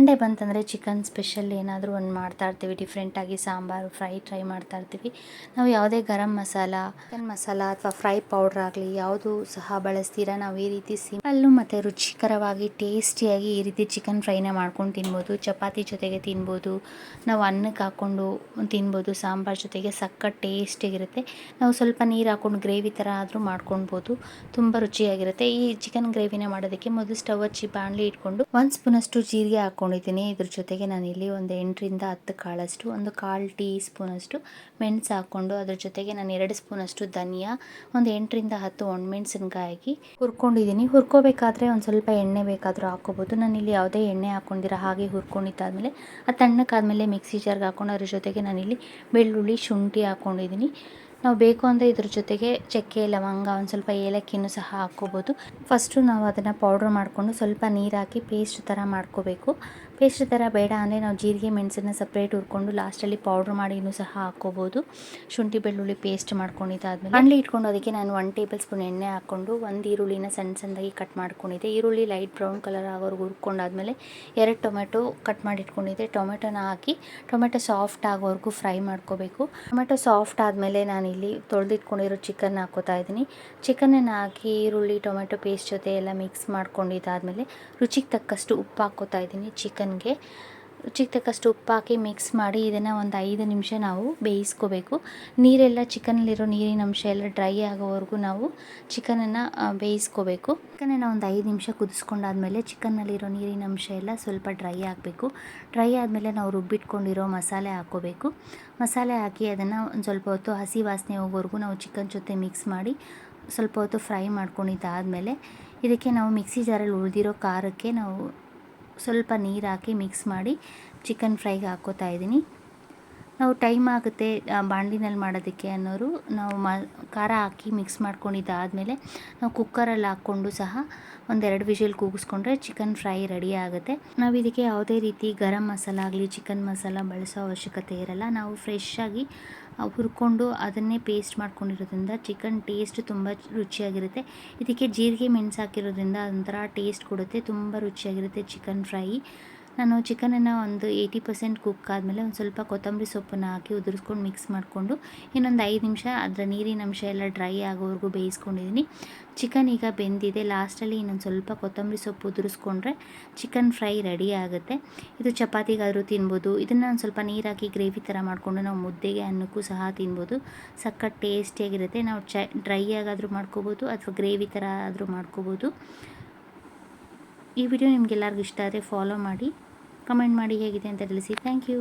Sunday ಬಂತಂದರೆ chicken special ಏನಾದರೂ ಒಂದು ಮಾಡ್ತಾಯಿರ್ತೀವಿ. ಡಿಫ್ರೆಂಟಾಗಿ ಸಾಂಬಾರು ಟ್ರೈ ಮಾಡ್ತಾಯಿರ್ತೀವಿ. ನಾವು ಯಾವುದೇ ಗರಂ ಮಸಾಲ, ಚಿಕನ್ ಮಸಾಲ ಅಥವಾ ಫ್ರೈ ಪೌಡ್ರ್ ಆಗಲಿ ಯಾವುದು ಸಹ ಬಳಸ್ತೀರ ನಾವು ಈ ರೀತಿ ಸಿಂಪಲ್ಲು ಮತ್ತು ರುಚಿಕರವಾಗಿ ಟೇಸ್ಟಿಯಾಗಿ ಈ ರೀತಿ ಚಿಕನ್ ಫ್ರೈನ ಮಾಡ್ಕೊಂಡು ತಿನ್ಬೋದು. ಚಪಾತಿ ಜೊತೆಗೆ ತಿನ್ಬೋದು, ನಾವು ಅನ್ನಕ್ಕೆ ಹಾಕ್ಕೊಂಡು ತಿನ್ಬೋದು, ಸಾಂಬಾರು ಜೊತೆಗೆ ಸಖತ್ ಟೇಸ್ಟಿಯಾಗಿರುತ್ತೆ. ನಾವು ಸ್ವಲ್ಪ ನೀರು ಹಾಕ್ಕೊಂಡು ಗ್ರೇವಿ ಥರ ಆದರೂ ಮಾಡ್ಕೊಳ್ಬೋದು, ತುಂಬ ರುಚಿಯಾಗಿರುತ್ತೆ. ಈ ಚಿಕನ್ ಗ್ರೇವಿನ ಮಾಡೋದಕ್ಕೆ ಮೊದಲು ಸ್ಟವ್ ಹಚ್ಚಿ ಬಾಣಲಿ ಇಟ್ಕೊಂಡು 1 ಸ್ಪೂನಷ್ಟು ಜೀರಿಗೆ ಹಾಕ್ಕೊಂಡಿದ್ದೀನಿ. ಇದ್ರ ಜೊತೆಗೆ ನಾನಿಲ್ಲಿ ಒಂದು 8ರಿಂದ 10 ಕಾಳಷ್ಟು, ಒಂದು 1/4 ಟೀ ಸ್ಪೂನಷ್ಟು ಮೆಣಸು ಹಾಕ್ಕೊಂಡು, ಅದ್ರ ಜೊತೆಗೆ ನಾನು 2 ಸ್ಪೂನಷ್ಟು ಧನಿಯಾ, ಒಂದು 8ರಿಂದ 10 ಒಣಮೆಣಸಿನ್ಕಾಯಿ ಹುರ್ಕೊಂಡಿದ್ದೀನಿ. ಹುರ್ಕೋಬೇಕಾದ್ರೆ ಒಂದು ಸ್ವಲ್ಪ ಎಣ್ಣೆ ಬೇಕಾದರೂ ಹಾಕ್ಕೋಬೋದು. ನಾನಿಲ್ಲಿ ಯಾವುದೇ ಎಣ್ಣೆ ಹಾಕ್ಕೊಂಡಿರ ಹಾಗೆ ಹುರ್ಕೊಂಡಿದ್ದಾದಮೇಲೆ ಅದು ತಣ್ಣಕ್ಕಾದಮೇಲೆ ಮಿಕ್ಸಿ ಜಾರ್ಗೆ ಹಾಕ್ಕೊಂಡು ಅದ್ರ ಜೊತೆಗೆ ನಾನಿಲ್ಲಿ ಬೆಳ್ಳುಳ್ಳಿ, ಶುಂಠಿ ಹಾಕ್ಕೊಂಡಿದ್ದೀನಿ. ನಾವು ಬೇಕು ಅಂದರೆ ಇದ್ರ ಜೊತೆಗೆ ಚಕ್ಕೆ, ಲವಂಗ, ಒಂದು ಸ್ವಲ್ಪ ಏಲಕ್ಕಿನೂ ಸಹ ಹಾಕ್ಕೋಬೋದು. ಫಸ್ಟು ನಾವು ಅದನ್ನು ಪೌಡ್ರ್ ಮಾಡಿಕೊಂಡು ಸ್ವಲ್ಪ ನೀರು ಹಾಕಿ ಪೇಸ್ಟ್ ಥರ ಮಾಡ್ಕೋಬೇಕು. ಪೇಸ್ಟ್ ಥರ ಬೇಡ ಅಂದರೆ ನಾವು ಜೀರಿಗೆ ಮೆಣಸನ್ನು ಸಪ್ರೇಟ್ ಹುರ್ಕೊಂಡು ಲಾಸ್ಟಲ್ಲಿ ಪೌಡ್ರ್ ಮಾಡಿನೂ ಸಹ ಹಾಕ್ಕೋಬೋದು. ಶುಂಠಿ ಬೆಳ್ಳುಳ್ಳಿ ಪೇಸ್ಟ್ ಮಾಡ್ಕೊಂಡಿದ್ದಾದಮೇಲೆ ಬಾಣಲಿ ಇಟ್ಕೊಂಡು ಅದಕ್ಕೆ ನಾನು 1 ಟೇಬಲ್ ಸ್ಪೂನ್ ಎಣ್ಣೆ ಹಾಕ್ಕೊಂಡು ಒಂದು ಈರುಳ್ಳಿನ ಸಣ್ಣದಾಗಿ ಕಟ್ ಮಾಡ್ಕೊಂಡಿದ್ದೆ. ಈರುಳ್ಳಿ ಲೈಟ್ ಬ್ರೌನ್ ಕಲರ್ ಆಗೋವರೆಗೂ ಹುರ್ಕೊಂಡಾದ್ಮೇಲೆ 2 ಟೊಮೆಟೊ ಕಟ್ ಮಾಡಿ ಇಟ್ಕೊಂಡಿದ್ದೆ. ಟೊಮೆಟೊನ ಹಾಕಿ ಟೊಮೆಟೊ ಸಾಫ್ಟ್ ಆಗೋವರೆಗೂ ಫ್ರೈ ಮಾಡ್ಕೋಬೇಕು. ಟೊಮೆಟೊ ಸಾಫ್ಟ್ ಆದಮೇಲೆ ನಾನಿಲ್ಲಿ ತೊಳೆದಿಟ್ಕೊಂಡಿರೋ ಚಿಕನ್ ಹಾಕ್ಕೋತಾ ಇದ್ದೀನಿ. ಚಿಕನನ್ನು ಹಾಕಿ ಈರುಳ್ಳಿ ಟೊಮೆಟೊ ಪೇಸ್ಟ್ ಜೊತೆ ಎಲ್ಲ ಮಿಕ್ಸ್ ಮಾಡ್ಕೊಂಡಿದ್ದಾದಮೇಲೆ ರುಚಿಗೆ ತಕ್ಕಷ್ಟು ಉಪ್ಪು ಹಾಕ್ಕೋತಾ ಇದ್ದೀನಿ. ಚಿಕನ್ಗೆ ರುಚಿಗೆ ತಕ್ಕಷ್ಟು ಉಪ್ಪು ಹಾಕಿ ಮಿಕ್ಸ್ ಮಾಡಿ ಇದನ್ನು ಒಂದು 5 ನಿಮಿಷ ನಾವು ಬೇಯಿಸ್ಕೋಬೇಕು. ನೀರೆಲ್ಲ ಚಿಕನಲ್ಲಿರೋ ನೀರಿನ ಅಂಶ ಎಲ್ಲ ಡ್ರೈ ಆಗೋವರೆಗೂ ನಾವು ಚಿಕನನ್ನು ಬೇಯಿಸ್ಕೋಬೇಕು. ಚಿಕನನ್ನು ಒಂದು 5 ನಿಮಿಷ ಕುದಿಸ್ಕೊಂಡಾದ್ಮೇಲೆ ಚಿಕನ್ನಲ್ಲಿರೋ ನೀರಿನ ಅಂಶ ಎಲ್ಲ ಸ್ವಲ್ಪ ಡ್ರೈ ಆಗಬೇಕು. ಡ್ರೈ ಆದಮೇಲೆ ನಾವು ರುಬ್ಬಿಟ್ಕೊಂಡಿರೋ ಮಸಾಲೆ ಹಾಕ್ಕೋಬೇಕು. ಮಸಾಲೆ ಹಾಕಿ ಅದನ್ನು ಒಂದು ಸ್ವಲ್ಪ ಹೊತ್ತು ಹಸಿ ವಾಸನೆ ಹೋಗೋವರೆಗೂ ನಾವು ಚಿಕನ್ ಜೊತೆ ಮಿಕ್ಸ್ ಮಾಡಿ ಸ್ವಲ್ಪ ಹೊತ್ತು ಫ್ರೈ ಮಾಡ್ಕೊಂಡಿದ್ದಾದಮೇಲೆ ಇದಕ್ಕೆ ನಾವು ಮಿಕ್ಸಿ ಜಾರಲ್ಲಿ ಉಳಿದಿರೋ ಖಾರಕ್ಕೆ ನಾವು ಸ್ವಲ್ಪ ನೀರು ಹಾಕಿ ಮಿಕ್ಸ್ ಮಾಡಿ ಚಿಕನ್ ಫ್ರೈಗೆ ಹಾಕ್ಕೋತಾ ಇದ್ದೀನಿ. ನಾವು ಟೈಮ್ ಆಗುತ್ತೆ ಬಾಣಲಿನಲ್ಲಿ ಮಾಡೋದಕ್ಕೆ ಅನ್ನೋರು ನಾವು ಖಾರ ಹಾಕಿ ಮಿಕ್ಸ್ ಮಾಡ್ಕೊಂಡಿದ್ದಾದಮೇಲೆ ನಾವು ಕುಕ್ಕರಲ್ಲಿ ಹಾಕ್ಕೊಂಡು ಸಹ 1-2 ವಿಷಲ್ ಕೂಗಿಸ್ಕೊಂಡ್ರೆ ಚಿಕನ್ ಫ್ರೈ ರೆಡಿ ಆಗುತ್ತೆ. ನಾವು ಇದಕ್ಕೆ ಯಾವುದೇ ರೀತಿ ಗರಂ ಮಸಾಲ ಆಗಲಿ ಚಿಕನ್ ಮಸಾಲ ಬಳಸೋ ಅವಶ್ಯಕತೆ ಇರಲ್ಲ. ನಾವು ಫ್ರೆಶ್ಶಾಗಿ ಹುರ್ಕೊಂಡು ಅದನ್ನೇ ಪೇಸ್ಟ್ ಮಾಡ್ಕೊಂಡಿರೋದ್ರಿಂದ ಚಿಕನ್ ಟೇಸ್ಟ್ ತುಂಬ ರುಚಿಯಾಗಿರುತ್ತೆ. ಇದಕ್ಕೆ ಜೀರಿಗೆ ಮೆಣಸು ಹಾಕಿರೋದ್ರಿಂದ ಅದೊಂಥರ ಟೇಸ್ಟ್ ಕೊಡುತ್ತೆ, ತುಂಬ ರುಚಿಯಾಗಿರುತ್ತೆ ಚಿಕನ್ ಫ್ರೈ. ನಾನು ಚಿಕನನ್ನು ಒಂದು 80% ಕುಕ್ ಆದಮೇಲೆ ಒಂದು ಸ್ವಲ್ಪ ಕೊತ್ತಂಬರಿ ಸೊಪ್ಪನ್ನು ಹಾಕಿ ಉದುರಿಸ್ಕೊಂಡು ಮಿಕ್ಸ್ ಮಾಡಿಕೊಂಡು ಇನ್ನೊಂದು 5 ನಿಮಿಷ ಅದರ ನೀರಿನ ಅಂಶ ಎಲ್ಲ ಡ್ರೈ ಆಗೋವರೆಗೂ ಬೇಯಿಸ್ಕೊಂಡಿದ್ದೀನಿ. ಚಿಕನ್ ಈಗ ಬೆಂದಿದೆ. ಲಾಸ್ಟಲ್ಲಿ ಇನ್ನೊಂದು ಸ್ವಲ್ಪ ಕೊತ್ತಂಬರಿ ಸೊಪ್ಪು ಉದುರಿಸ್ಕೊಂಡ್ರೆ ಚಿಕನ್ ಫ್ರೈ ರೆಡಿ ಆಗುತ್ತೆ. ಇದು ಚಪಾತಿಗಾದರೂ ತಿನ್ಬೋದು. ಇದನ್ನು ಒಂದು ಸ್ವಲ್ಪ ನೀರು ಹಾಕಿ ಗ್ರೇವಿ ಥರ ಮಾಡಿಕೊಂಡು ನಾವು ಮುದ್ದೆಗೆ ಅನ್ನಕ್ಕೂ ಸಹ ತಿನ್ಬೋದು. ಸಖತ್ ಟೇಸ್ಟಿಯಾಗಿರುತ್ತೆ. ನಾವು ಡ್ರೈ ಆಗಾದರೂ ಮಾಡ್ಕೋಬೋದು ಅಥವಾ ಗ್ರೇವಿ ಥರ ಆದರೂ ಮಾಡ್ಕೋಬೋದು. ಈ ವಿಡಿಯೋ ನಿಮಗೆಲ್ಲರಿಗೂ ಇಷ್ಟ ಆದರೆ ಫಾಲೋ ಮಾಡಿ, ಕಮೆಂಟ್ ಮಾಡಿ ಹೇಗಿದೆ ಅಂತ ತಿಳಿಸಿ. Thank you.